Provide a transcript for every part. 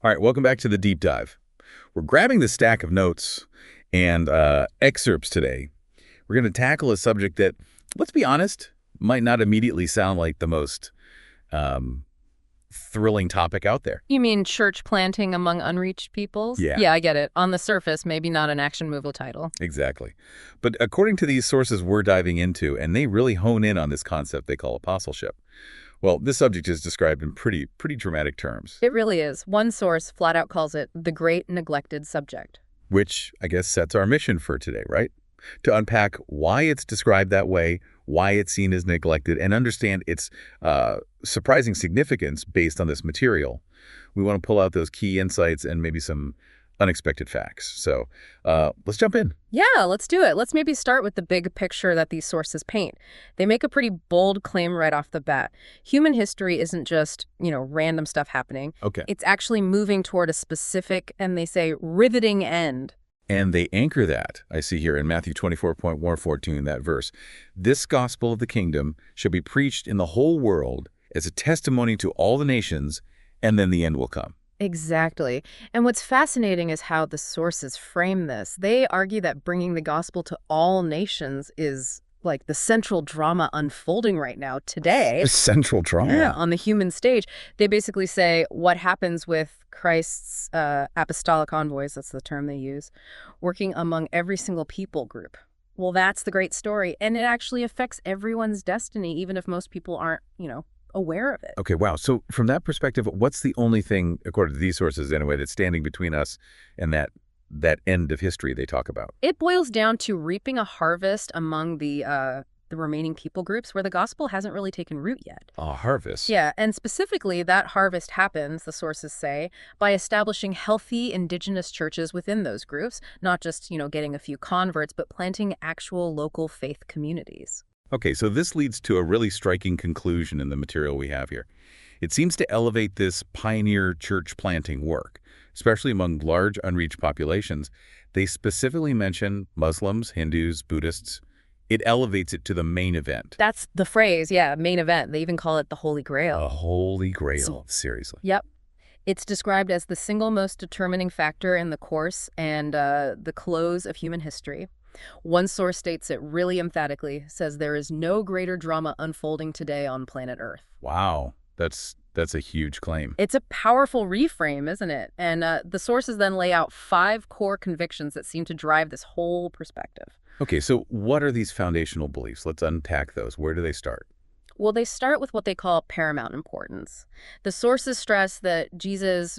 All right, welcome back to the deep dive. We're grabbing the stack of notes and excerpts today. We're going to tackle a subject that, let's be honest, might not immediately sound like the most thrilling topic out there. You mean church planting among unreached peoples? Yeah. Yeah, I get it. On the surface, maybe not an action movie title. Exactly. But according to these sources we're diving into, and they really hone in on this concept they call apostleship, well, this subject is described in pretty dramatic terms. It really is. One source flat out calls it the great neglected subject. Which, I guess, sets our mission for today, right? To unpack why it's described that way, why it's seen as neglected, and understand its surprising significance based on this material. We want to pull out those key insights and maybe some unexpected facts. So let's jump in. Yeah, let's do it. Let's maybe start with the big picture that these sources paint. They make a pretty bold claim right off the bat. Human history isn't just, random stuff happening. Okay. It's actually moving toward a specific, and they say, riveting end. And they anchor that, I see here in Matthew 24:114, that verse. This gospel of the kingdom shall be preached in the whole world as a testimony to all the nations, and then the end will come. Exactly. And what's fascinating is how the sources frame this. They argue that bringing the gospel to all nations is like the central drama unfolding right now today. The central drama. Yeah, on the human stage. They basically say what happens with Christ's apostolic envoys, that's the term they use, working among every single people group. Well, that's the great story. And it actually affects everyone's destiny, even if most people aren't, aware of it. Okay, wow. So from that perspective, what's the only thing, according to these sources anyway, that's standing between us and that end of history they talk about? It boils down to reaping a harvest among the remaining people groups where the gospel hasn't really taken root yet. A harvest? Yeah, and specifically that harvest happens, the sources say, by establishing healthy indigenous churches within those groups, not just, getting a few converts, but planting actual local faith communities. Okay, so this leads to a really striking conclusion in the material we have here. It seems to elevate this pioneer church planting work, especially among large unreached populations. They specifically mention Muslims, Hindus, Buddhists. It elevates it to the main event. That's the phrase, yeah, main event. They even call it the Holy Grail. A Holy Grail, seriously. Yep. It's described as the single most determining factor in the course and the close of human history. One source states it really emphatically, says there is no greater drama unfolding today on planet Earth. Wow, that's a huge claim. It's a powerful reframe, isn't it? And the sources then lay out 5 core convictions that seem to drive this whole perspective. Okay, so what are these foundational beliefs? Let's unpack those. Where do they start? Well, they start with what they call paramount importance. The sources stress that Jesus,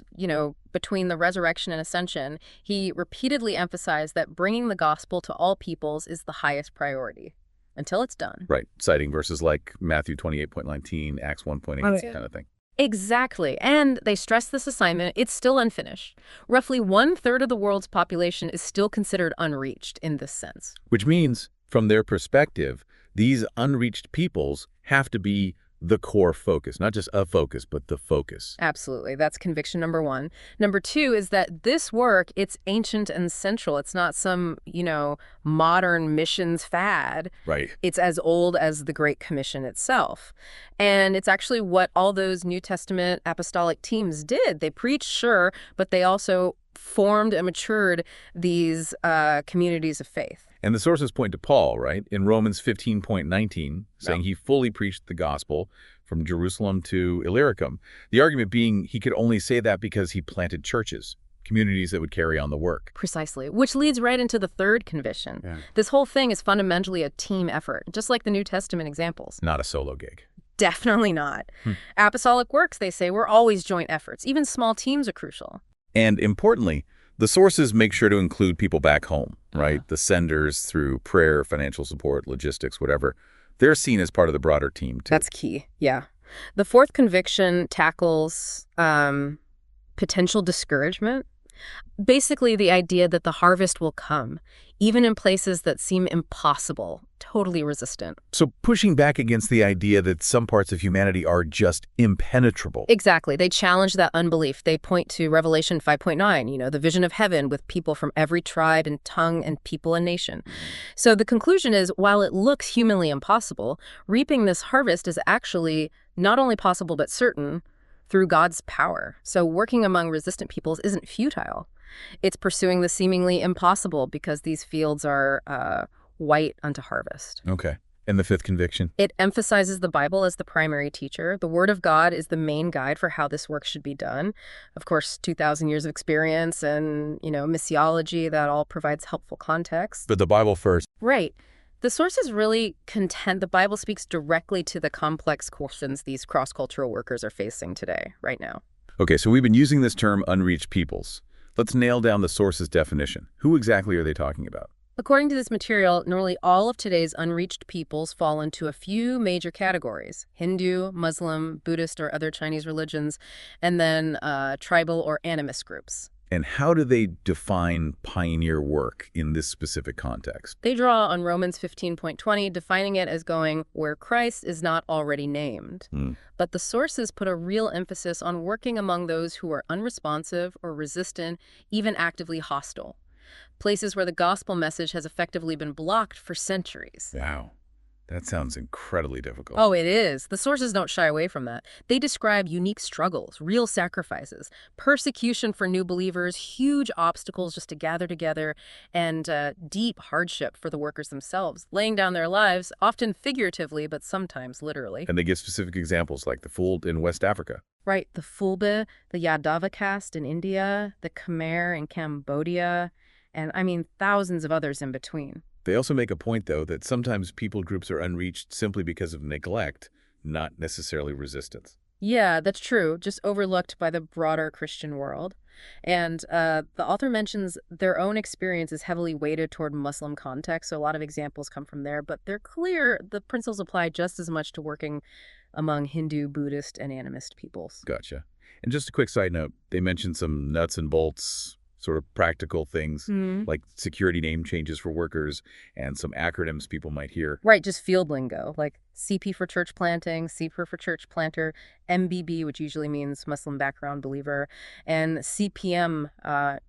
between the resurrection and ascension, he repeatedly emphasized that bringing the gospel to all peoples is the highest priority until it's done. Right, citing verses like Matthew 28:19, Acts 1:8, kind of thing. Exactly. And they stress this assignment, it's still unfinished. Roughly 1/3 of the world's population is still considered unreached in this sense. Which means, from their perspective, these unreached peoples have to be the core focus, not just a focus, but the focus. Absolutely. That's conviction number 1. Number 2 is that this work, it's ancient and central. It's not some, modern missions fad. Right. It's as old as the Great Commission itself. And it's actually what all those New Testament apostolic teams did. They preached, sure, but they also formed and matured these communities of faith. And the sources point to Paul, right? In Romans 15:19, saying he fully preached the gospel from Jerusalem to Illyricum. The argument being he could only say that because he planted churches, communities that would carry on the work. Precisely, which leads right into the third conviction. Yeah. This whole thing is fundamentally a team effort, just like the New Testament examples. Not a solo gig. Definitely not. Apostolic works, they say, were always joint efforts. Even small teams are crucial. And importantly, the sources make sure to include people back home, right? The senders through prayer, financial support, logistics, whatever. They're seen as part of the broader team, too. That's key, yeah. The fourth conviction tackles potential discouragement. Basically, the idea that the harvest will come, even in places that seem impossible, totally resistant. So pushing back against the idea that some parts of humanity are just impenetrable. Exactly. They challenge that unbelief. They point to Revelation 5.9, the vision of heaven with people from every tribe and tongue and people and nation. So the conclusion is, while it looks humanly impossible, reaping this harvest is actually not only possible but certain through God's power. So working among resistant peoples isn't futile. It's pursuing the seemingly impossible because these fields are white unto harvest. Okay. And the fifth conviction? It emphasizes the Bible as the primary teacher. The Word of God is the main guide for how this work should be done. Of course, 2,000 years of experience and, missiology, that all provides helpful context. But the Bible first. Right. The sources really contend the Bible speaks directly to the complex questions these cross-cultural workers are facing today, right now. Okay, so we've been using this term unreached peoples. Let's nail down the source's definition. Who exactly are they talking about? According to this material, nearly all of today's unreached peoples fall into a few major categories: Hindu, Muslim, Buddhist, or other Chinese religions, and then tribal or animist groups. And how do they define pioneer work in this specific context? They draw on Romans 15.20, defining it as going where Christ is not already named. But the sources put a real emphasis on working among those who are unresponsive or resistant, even actively hostile. Places where the gospel message has effectively been blocked for centuries. Wow. That sounds incredibly difficult. Oh, it is. The sources don't shy away from that. They describe unique struggles, real sacrifices, persecution for new believers, huge obstacles just to gather together, and deep hardship for the workers themselves, laying down their lives, often figuratively, but sometimes literally. And they give specific examples like the Fool in West Africa. Right. The Fulbe, the Yadava caste in India, the Khmer in Cambodia, and thousands of others in between. They also make a point, though, that sometimes people groups are unreached simply because of neglect, not necessarily resistance. Yeah, that's true, just overlooked by the broader Christian world. And the author mentions their own experience is heavily weighted toward Muslim context, so a lot of examples come from there, but they're clear the principles apply just as much to working among Hindu, Buddhist, and animist peoples. Gotcha. And just a quick side note, they mentioned some nuts and bolts, sort of practical things like security name changes for workers and some acronyms people might hear. Right, just field lingo, like CP for church planting, CPR for church planter, MBB, which usually means Muslim background believer, and CPM,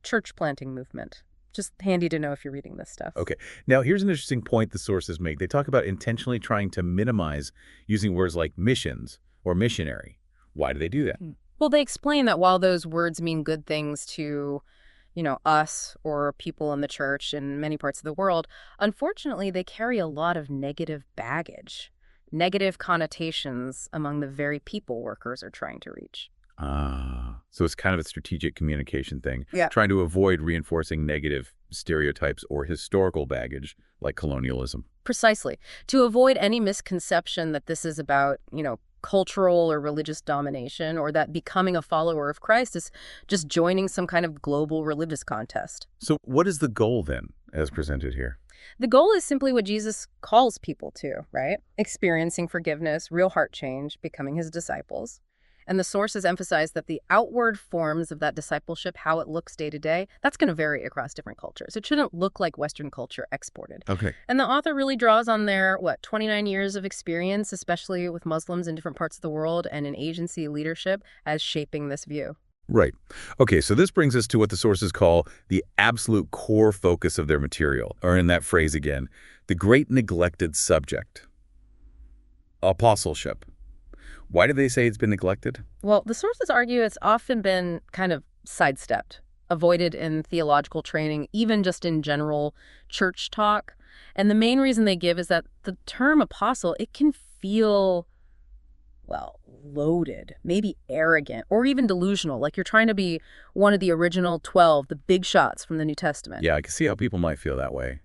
church planting movement. Just handy to know if you're reading this stuff. Okay. Now, here's an interesting point the sources make. They talk about intentionally trying to minimize using words like missions or missionary. Why do they do that? Well, they explain that while those words mean good things to us or people in the church in many parts of the world, unfortunately, they carry a lot of negative baggage, negative connotations among the very people workers are trying to reach. So it's kind of a strategic communication thing, Yeah. trying to avoid reinforcing negative stereotypes or historical baggage like colonialism. Precisely. To avoid any misconception that this is about, cultural or religious domination, or that becoming a follower of Christ is just joining some kind of global religious contest. So what is the goal then, as presented here? The goal is simply what Jesus calls people to, right? Experiencing forgiveness, real heart change, becoming his disciples. And the sources emphasize that the outward forms of that discipleship, how it looks day to day, that's going to vary across different cultures. It shouldn't look like Western culture exported. Okay. And the author really draws on their, 29 years of experience, especially with Muslims in different parts of the world and in agency leadership, as shaping this view. Right. Okay, so this brings us to what the sources call the absolute core focus of their material, or in that phrase again, the great neglected subject. Apostleship. Why do they say it's been neglected? Well, the sources argue it's often been kind of sidestepped, avoided in theological training, even just in general church talk. And the main reason they give is that the term apostle, it can feel, loaded, maybe arrogant, or even delusional, like you're trying to be one of the original 12, the big shots from the New Testament. Yeah, I can see how people might feel that way.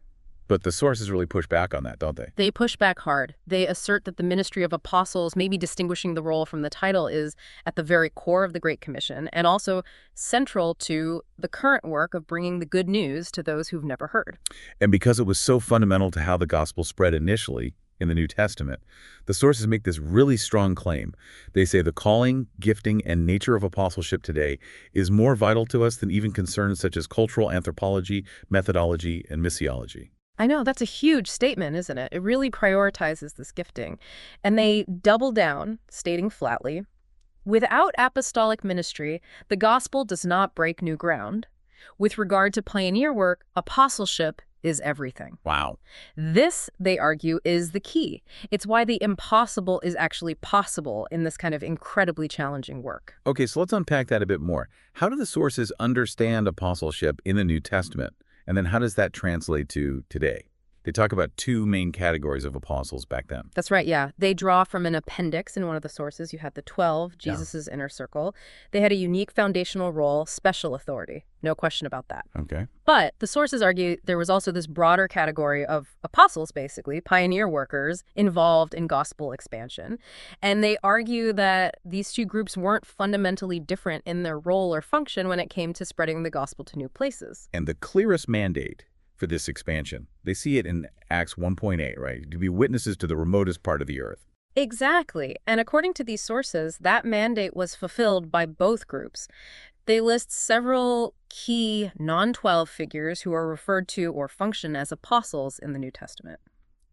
But the sources really push back on that, don't they? They push back hard. They assert that the ministry of apostles, maybe distinguishing the role from the title, is at the very core of the Great Commission and also central to the current work of bringing the good news to those who've never heard. And because it was so fundamental to how the gospel spread initially in the New Testament, the sources make this really strong claim. They say the calling, gifting, and nature of apostleship today is more vital to us than even concerns such as cultural anthropology, methodology, and missiology. I know, that's a huge statement, isn't it? It really prioritizes this gifting. And they double down, stating flatly, without apostolic ministry, the gospel does not break new ground. With regard to pioneer work, apostleship is everything. Wow. This, they argue, is the key. It's why the impossible is actually possible in this kind of incredibly challenging work. Okay, so let's unpack that a bit more. How do the sources understand apostleship in the New Testament? And then how does that translate to today? They talk about two main categories of apostles back then. That's right, yeah. They draw from an appendix in one of the sources. You had the 12, Yeah. Jesus' inner circle. They had a unique foundational role, special authority. No question about that. Okay. But the sources argue there was also this broader category of apostles, basically, pioneer workers involved in gospel expansion. And they argue that these two groups weren't fundamentally different in their role or function when it came to spreading the gospel to new places. And the clearest mandate for this expansion, they see it in Acts 1.8, right? To be witnesses to the remotest part of the earth. Exactly. And according to these sources, that mandate was fulfilled by both groups. They list several key non-12 figures who are referred to or function as apostles in the New Testament.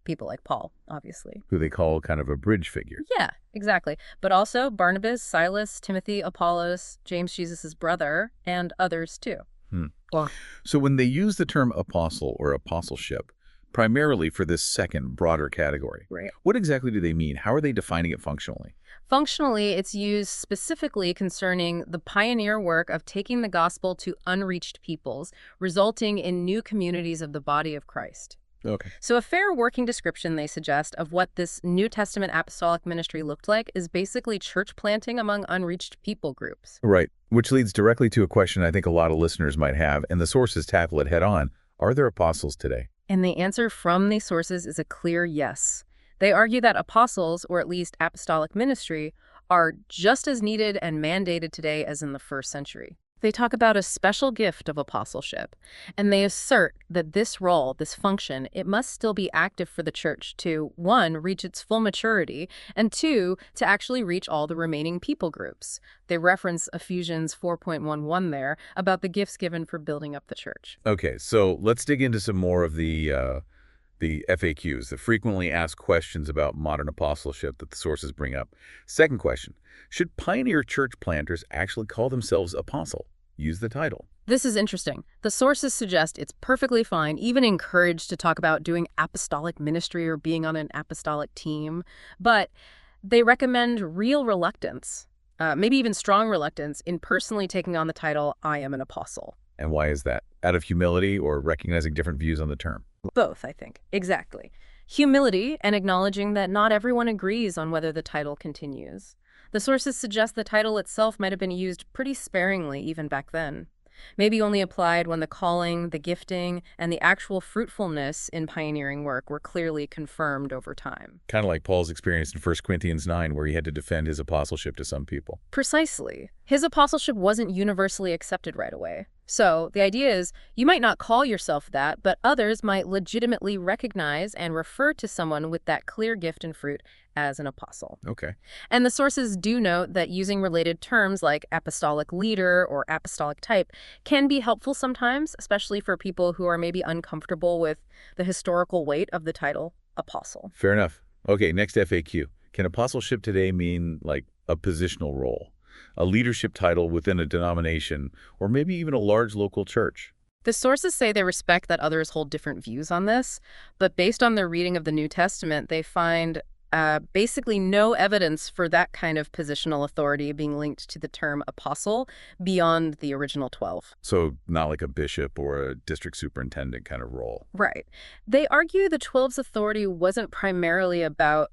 People like Paul, obviously. Who they call kind of a bridge figure. Yeah, exactly. But also Barnabas, Silas, Timothy, Apollos, James, Jesus' brother, and others too. Well, So when they use the term apostle or apostleship, primarily for this second, broader category, right. what exactly do they mean? How are they defining it functionally? Functionally, it's used specifically concerning the pioneer work of taking the gospel to unreached peoples, resulting in new communities of the body of Christ. Okay. So a fair working description, they suggest, of what this New Testament apostolic ministry looked like is basically church planting among unreached people groups. Right, which leads directly to a question I think a lot of listeners might have, and the sources tackle it head on. Are there apostles today? And the answer from these sources is a clear yes. They argue that apostles, or at least apostolic ministry, are just as needed and mandated today as in the first century. They talk about a special gift of apostleship, and they assert that this role, this function, it must still be active for the church to, 1, reach its full maturity, and 2, to actually reach all the remaining people groups. They reference Ephesians 4.11 there about the gifts given for building up the church. Okay, so let's dig into some more of the FAQs, the frequently asked questions about modern apostleship that the sources bring up. Second question, should pioneer church planters actually call themselves apostle? Use the title. This is interesting. The sources suggest it's perfectly fine, even encouraged to talk about doing apostolic ministry or being on an apostolic team, but they recommend real reluctance, maybe even strong reluctance, in personally taking on the title, I am an apostle. And why is that? Out of humility or recognizing different views on the term? Both, I think. Exactly. Humility and acknowledging that not everyone agrees on whether the title continues. The sources suggest the title itself might have been used pretty sparingly even back then. Maybe only applied when the calling, the gifting, and the actual fruitfulness in pioneering work were clearly confirmed over time. Kind of like Paul's experience in 1 Corinthians 9, where he had to defend his apostleship to some people. Precisely. His apostleship wasn't universally accepted right away. So the idea is you might not call yourself that, but others might legitimately recognize and refer to someone with that clear gift and fruit as an apostle. Okay. And the sources do note that using related terms like apostolic leader or apostolic type can be helpful sometimes, especially for people who are maybe uncomfortable with the historical weight of the title apostle. Fair enough. Okay, next FAQ. Can apostleship today mean like a positional role, a leadership title within a denomination, or maybe even a large local church? The sources say they respect that others hold different views on this, but based on their reading of the New Testament, they find basically no evidence for that kind of positional authority being linked to the term apostle beyond the original 12. So not like a bishop or a district superintendent kind of role. Right. They argue the 12's authority wasn't primarily about,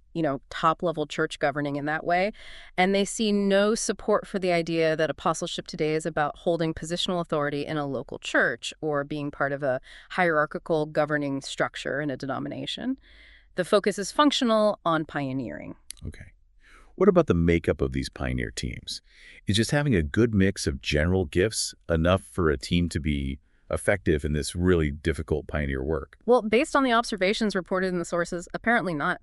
top-level church governing in that way, and they see no support for the idea that apostleship today is about holding positional authority in a local church or being part of a hierarchical governing structure in a denomination. The focus is functional on pioneering. Okay. What about the makeup of these pioneer teams? Is just having a good mix of general gifts enough for a team to be effective in this really difficult pioneer work? Well, based on the observations reported in the sources, apparently not.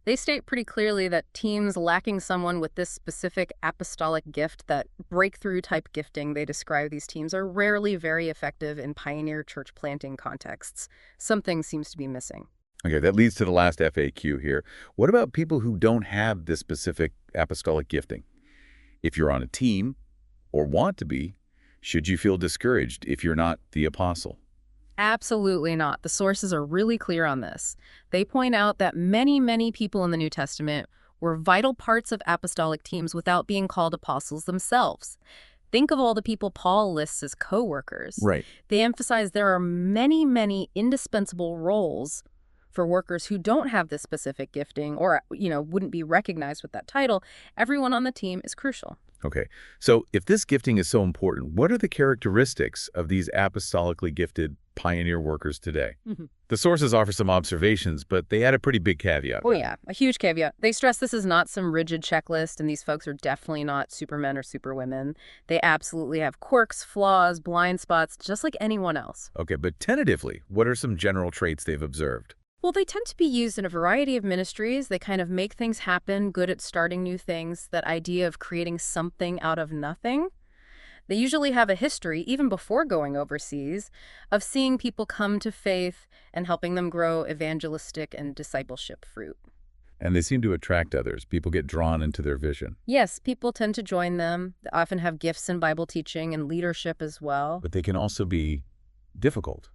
They state pretty clearly that teams lacking someone with this specific apostolic gift, that breakthrough-type gifting they describe these teams, are rarely very effective in pioneer church planting contexts. Something seems to be missing. Okay, that leads to the last FAQ here. What about people who don't have this specific apostolic gifting? If you're on a team, or want to be, should you feel discouraged if you're not the apostle? Absolutely not. The sources are really clear on this. They point out that many, many people in the New Testament were vital parts of apostolic teams without being called apostles themselves. Think of all the people Paul lists as co-workers. Right. They emphasize there are many, many indispensable roles for workers who don't have this specific gifting or, wouldn't be recognized with that title. Everyone on the team is crucial. Okay. So if this gifting is so important, what are the characteristics of these apostolically gifted pioneer workers today? The sources offer some observations, but they add a pretty big caveat. Oh, yeah, a huge caveat. They stress this is not some rigid checklist, and these folks are definitely not supermen or superwomen. They absolutely have quirks, flaws, blind spots, just like anyone else. Okay, but tentatively, what are some general traits they've observed? Well, they tend to be used in a variety of ministries. They kind of make things happen, good at starting new things, that idea of creating something out of nothing. They usually have a history, even before going overseas, of seeing people come to faith and helping them grow evangelistic and discipleship fruit. And they seem to attract others. People get drawn into their vision. Yes, people tend to join them. They often have gifts in Bible teaching and leadership as well. But they can also be difficult.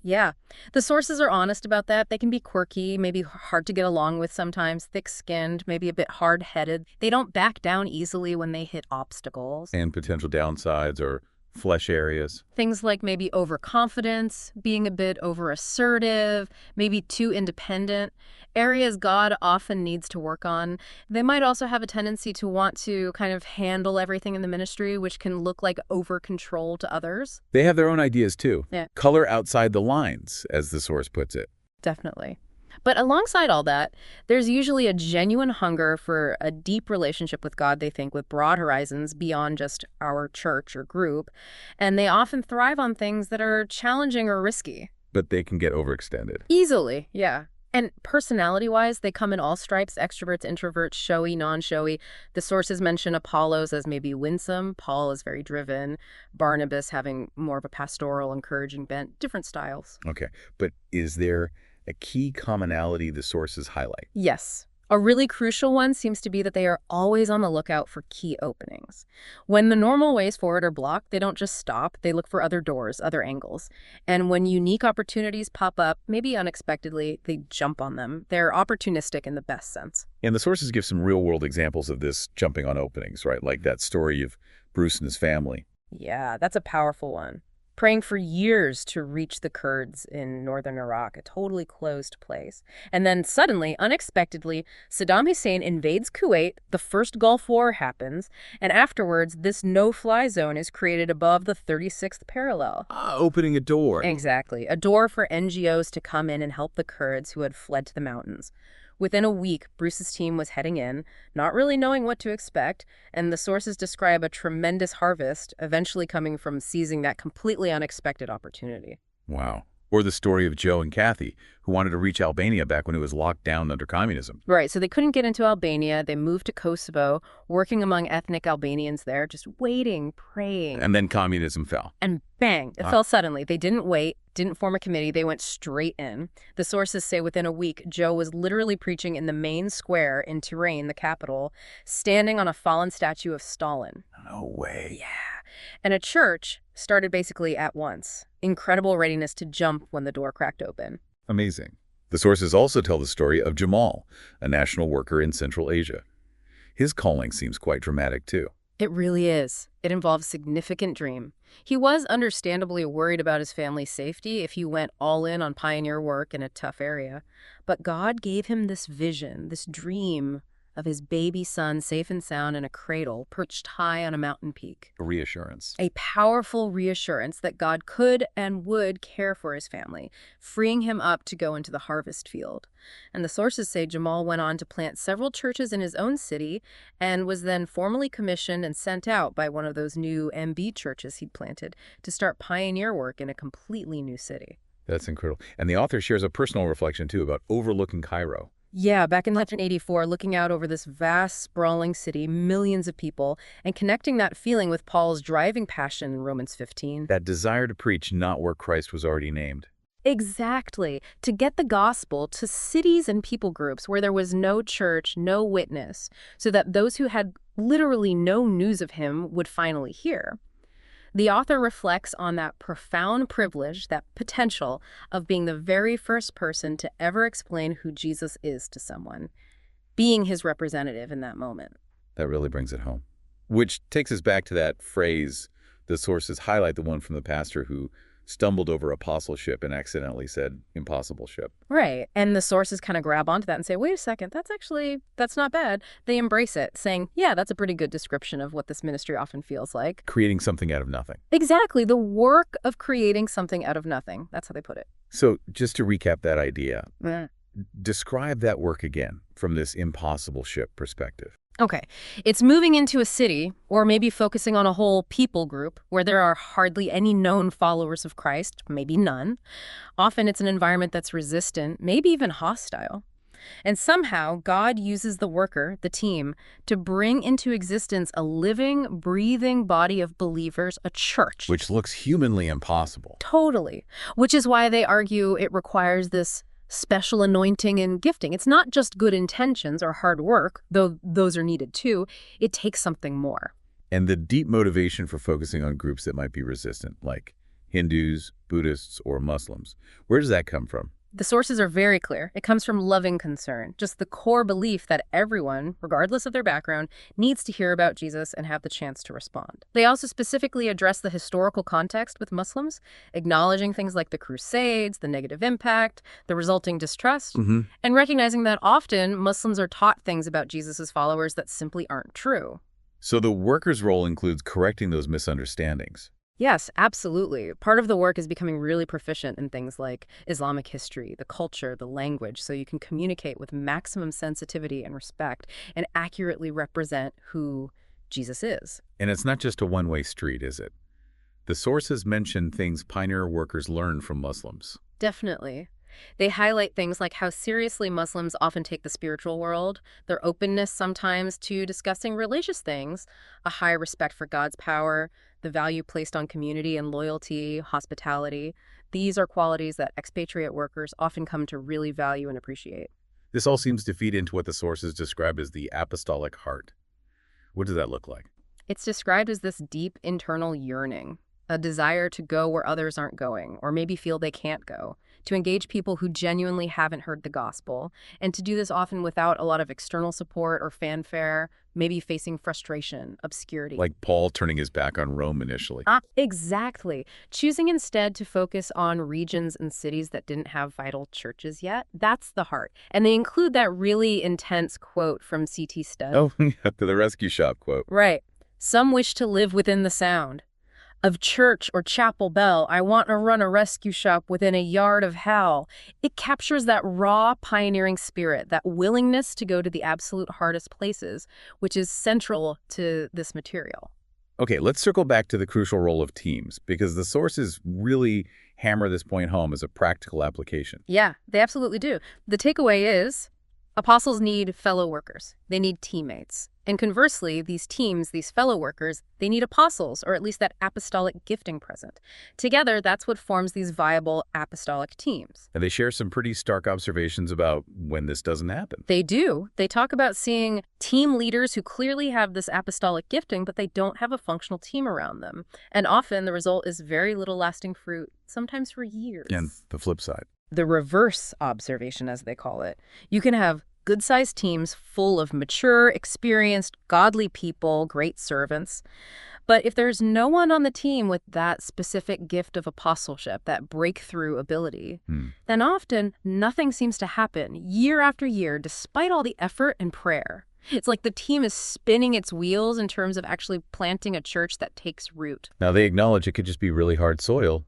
Yeah. The sources are honest about that. They can be quirky, maybe hard to get along with sometimes, thick-skinned, maybe a bit hard-headed. They don't back down easily when they hit obstacles. And potential downsides or flesh areas. Things like maybe overconfidence, being a bit over-assertive, maybe too independent, areas God often needs to work on. They might also have a tendency to want to kind of handle everything in the ministry, which can look like over-control to others. They have their own ideas, too. Yeah. Color outside the lines, as the source puts it. Definitely. But alongside all that, there's usually a genuine hunger for a deep relationship with God, they think, with broad horizons beyond just our church or group. And they often thrive on things that are challenging or risky. But they can get overextended. Easily, yeah. And personality-wise, they come in all stripes, extroverts, introverts, showy, non-showy. The sources mention Apollos as maybe winsome, Paul is very driven, Barnabas having more of a pastoral, encouraging bent, different styles. Okay, but is there a key commonality the sources highlight? Yes. A really crucial one seems to be that they are always on the lookout for key openings. When the normal ways forward are blocked, they don't just stop, they look for other doors, other angles. And when unique opportunities pop up, maybe unexpectedly, they jump on them. They're opportunistic in the best sense. And the sources give some real-world examples of this jumping on openings, right? Like that story of Bruce and his family. Yeah, that's a powerful one. Praying for years to reach the Kurds in northern Iraq, a totally closed place. And then suddenly, unexpectedly, Saddam Hussein invades Kuwait, the first Gulf War happens, and afterwards, this no-fly zone is created above the 36th parallel. Opening a door. Exactly. A door for NGOs to come in and help the Kurds who had fled to the mountains. Within a week, Bruce's team was heading in, not really knowing what to expect, and the sources describe a tremendous harvest, eventually coming from seizing that completely unexpected opportunity. Wow. Or the story of Joe and Kathy, who wanted to reach Albania back when it was locked down under communism. Right, so they couldn't get into Albania. They moved to Kosovo, working among ethnic Albanians there, just waiting, praying. And then communism fell. And bang, it fell suddenly. They didn't wait, didn't form a committee. They went straight in. The sources say within a week, Joe was literally preaching in the main square in Tirana, the capital, standing on a fallen statue of Stalin. No way. Yeah. And a church started basically at once. Incredible readiness to jump when the door cracked open. Amazing. The sources also tell the story of Jamal, a national worker in Central Asia. His calling seems quite dramatic, too. It really is. It involves significant dream. He was understandably worried about his family's safety if he went all in on pioneer work in a tough area. But God gave him this vision, this dream of his baby son safe and sound in a cradle perched high on a mountain peak. A reassurance. A powerful reassurance that God could and would care for his family, freeing him up to go into the harvest field. And the sources say Jamal went on to plant several churches in his own city and was then formally commissioned and sent out by one of those new MB churches he'd planted to start pioneer work in a completely new city. That's incredible. And the author shares a personal reflection, too, about overlooking Cairo. Yeah, back in 1984, looking out over this vast, sprawling city, millions of people, and connecting that feeling with Paul's driving passion in Romans 15. That desire to preach not where Christ was already named. Exactly. To get the gospel to cities and people groups where there was no church, no witness, so that those who had literally no news of him would finally hear. The author reflects on that profound privilege, that potential of being the very first person to ever explain who Jesus is to someone, being his representative in that moment. That really brings it home. Which takes us back to that phrase, the sources highlight the one from the pastor who stumbled over apostleship and accidentally said impossible ship. Right. And the sources kind of grab onto that and say, wait a second, that's not bad. They embrace it, saying, yeah, that's a pretty good description of what this ministry often feels like. Creating something out of nothing. Exactly. The work of creating something out of nothing. That's how they put it. So just to recap that idea, Mm. describe that work again from this impossible ship perspective. Okay. It's moving into a city, or maybe focusing on a whole people group where there are hardly any known followers of Christ, maybe none. Often it's an environment that's resistant, maybe even hostile. And somehow God uses the worker, the team, to bring into existence a living, breathing body of believers, a church. Which looks humanly impossible. Totally. Which is why they argue it requires this special anointing and gifting. It's not just good intentions or hard work, though those are needed too. It takes something more. And the deep motivation for focusing on groups that might be resistant, like Hindus, Buddhists, or Muslims. Where does that come from? The sources are very clear. It comes from loving concern, just the core belief that everyone, regardless of their background, needs to hear about Jesus and have the chance to respond. They also specifically address the historical context with Muslims, acknowledging things like the Crusades, the negative impact, the resulting distrust, and recognizing that often Muslims are taught things about Jesus' followers that simply aren't true. So the worker's role includes correcting those misunderstandings. Yes, absolutely. Part of the work is becoming really proficient in things like Islamic history, the culture, the language, so you can communicate with maximum sensitivity and respect and accurately represent who Jesus is. And it's not just a one-way street, is it? The sources mention things pioneer workers learned from Muslims. Definitely. They highlight things like how seriously Muslims often take the spiritual world, their openness sometimes to discussing religious things, a high respect for God's power, the value placed on community and loyalty, hospitality. These are qualities that expatriate workers often come to really value and appreciate. This all seems to feed into what the sources describe as the apostolic heart. What does that look like? It's described as this deep internal yearning, a desire to go where others aren't going, or maybe feel they can't go, to engage people who genuinely haven't heard the gospel, and to do this often without a lot of external support or fanfare, maybe facing frustration, obscurity. Like Paul turning his back on Rome initially. Exactly. Choosing instead to focus on regions and cities that didn't have vital churches yet, that's the heart. And they include that really intense quote from C.T. Studd. Oh, the rescue shop quote. Right. Some wish to live within the sound of church or chapel bell. I want to run a rescue shop within a yard of hell. It captures that raw pioneering spirit, that willingness to go to the absolute hardest places, which is central to this material. Okay, let's circle back to the crucial role of teams, because the sources really hammer this point home as a practical application. Yeah, they absolutely do. The takeaway is apostles need fellow workers. They need teammates. And conversely, these teams, these fellow workers, they need apostles, or at least that apostolic gifting present. Together, that's what forms these viable apostolic teams. And they share some pretty stark observations about when this doesn't happen. They do. They talk about seeing team leaders who clearly have this apostolic gifting, but they don't have a functional team around them. And often the result is very little lasting fruit, sometimes for years. And the flip side. The reverse observation, as they call it. You can have good-sized teams full of mature, experienced, godly people, great servants. But if there's no one on the team with that specific gift of apostleship, that breakthrough ability, then often nothing seems to happen year after year, despite all the effort and prayer. It's like the team is spinning its wheels in terms of actually planting a church that takes root. Now, they acknowledge it could just be really hard soil.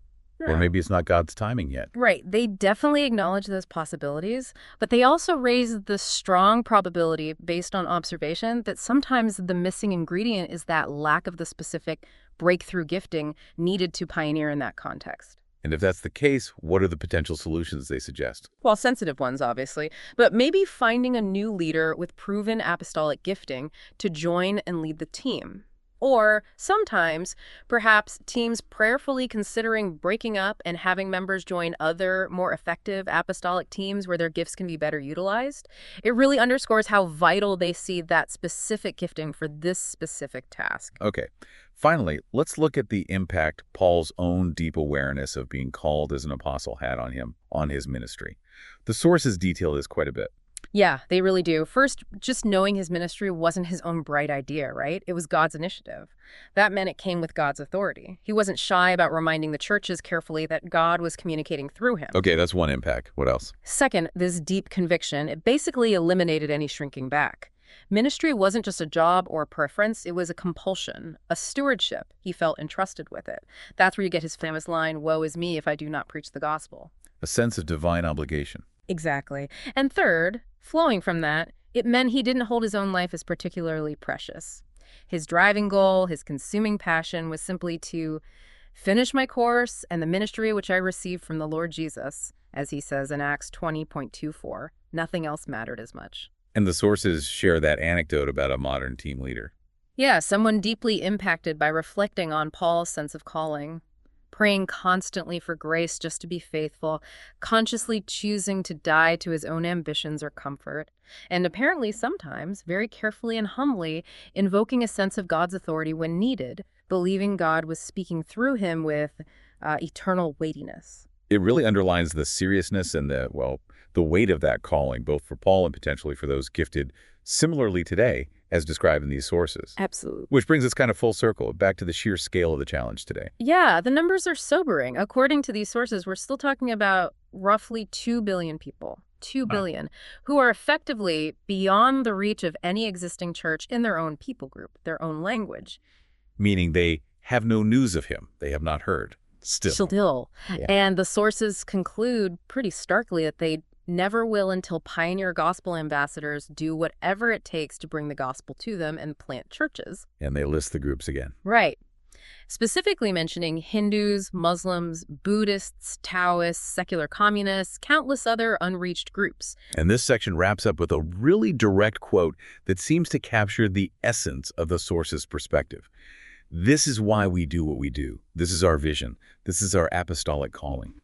Or maybe it's not God's timing yet. Right. They definitely acknowledge those possibilities, but they also raise the strong probability based on observation that sometimes the missing ingredient is that lack of the specific breakthrough gifting needed to pioneer in that context. And if that's the case, what are the potential solutions they suggest? Well, sensitive ones, obviously, but maybe finding a new leader with proven apostolic gifting to join and lead the team. Or sometimes, perhaps, teams prayerfully considering breaking up and having members join other, more effective apostolic teams where their gifts can be better utilized. It really underscores how vital they see that specific gifting for this specific task. Okay. Finally, let's look at the impact Paul's own deep awareness of being called as an apostle had on him, on his ministry. The sources detail this quite a bit. Yeah, they really do. First, just knowing his ministry wasn't his own bright idea, right? It was God's initiative. That meant it came with God's authority. He wasn't shy about reminding the churches carefully that God was communicating through him. Okay, that's one impact. What else? Second, this deep conviction, it basically eliminated any shrinking back. Ministry wasn't just a job or a preference, it was a compulsion, a stewardship. He felt entrusted with it. That's where you get his famous line, "Woe is me if I do not preach the gospel." A sense of divine obligation. Exactly. And third, flowing from that, it meant he didn't hold his own life as particularly precious. His driving goal, his consuming passion was simply to finish my course and the ministry which I received from the Lord Jesus, as he says in Acts 20:24. Nothing else mattered as much. And the sources share that anecdote about a modern team leader. Yeah, someone deeply impacted by reflecting on Paul's sense of calling, praying constantly for grace just to be faithful, consciously choosing to die to his own ambitions or comfort, and apparently sometimes, very carefully and humbly, invoking a sense of God's authority when needed, believing God was speaking through him with eternal weightiness. It really underlines the seriousness and the weight of that calling, both for Paul and potentially for those gifted similarly today, as described in these sources. Absolutely. Which brings us kind of full circle, back to the sheer scale of the challenge today. Yeah, the numbers are sobering. According to these sources, we're still talking about roughly 2 billion people, 2 billion, who are effectively beyond the reach of any existing church in their own people group, their own language. Meaning they have no news of him. They have not heard. Still. Yeah. And the sources conclude pretty starkly that they never will until pioneer gospel ambassadors do whatever it takes to bring the gospel to them and plant churches. And they list the groups again. Right. Specifically mentioning Hindus, Muslims, Buddhists, Taoists, secular communists, countless other unreached groups. And this section wraps up with a really direct quote that seems to capture the essence of the source's perspective. This is why we do what we do. This is our vision. This is our apostolic calling.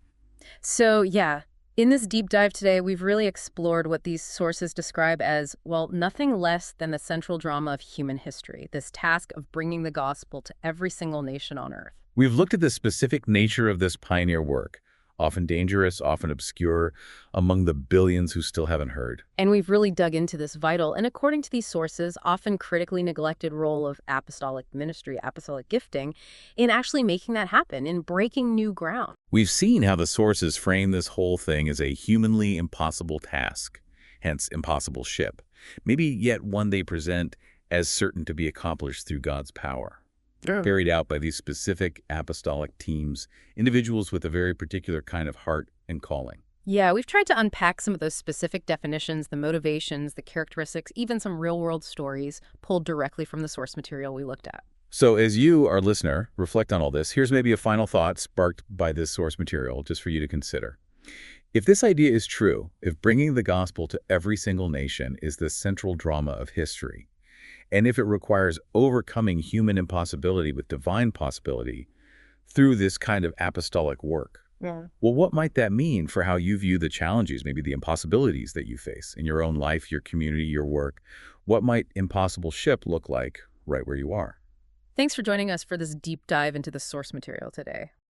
So, yeah, in this deep dive today, we've really explored what these sources describe as, well, nothing less than the central drama of human history, this task of bringing the gospel to every single nation on earth. We've looked at the specific nature of this pioneer work, often dangerous, often obscure, among the billions who still haven't heard. And we've really dug into this vital, and according to these sources, often critically neglected role of apostolic ministry, apostolic gifting, in actually making that happen, in breaking new ground. We've seen how the sources frame this whole thing as a humanly impossible task, hence impossible ship, maybe yet one they present as certain to be accomplished through God's power. Carried out by these specific apostolic teams, individuals with a very particular kind of heart and calling. Yeah, we've tried to unpack some of those specific definitions, the motivations, the characteristics, even some real-world stories pulled directly from the source material we looked at. So as you, our listener, reflect on all this, here's maybe a final thought sparked by this source material just for you to consider. If this idea is true, if bringing the gospel to every single nation is the central drama of history, and if it requires overcoming human impossibility with divine possibility through this kind of apostolic work, well, what might that mean for how you view the challenges, maybe the impossibilities that you face in your own life, your community, your work? What might impossible ship look like right where you are? Thanks for joining us for this deep dive into the source material today.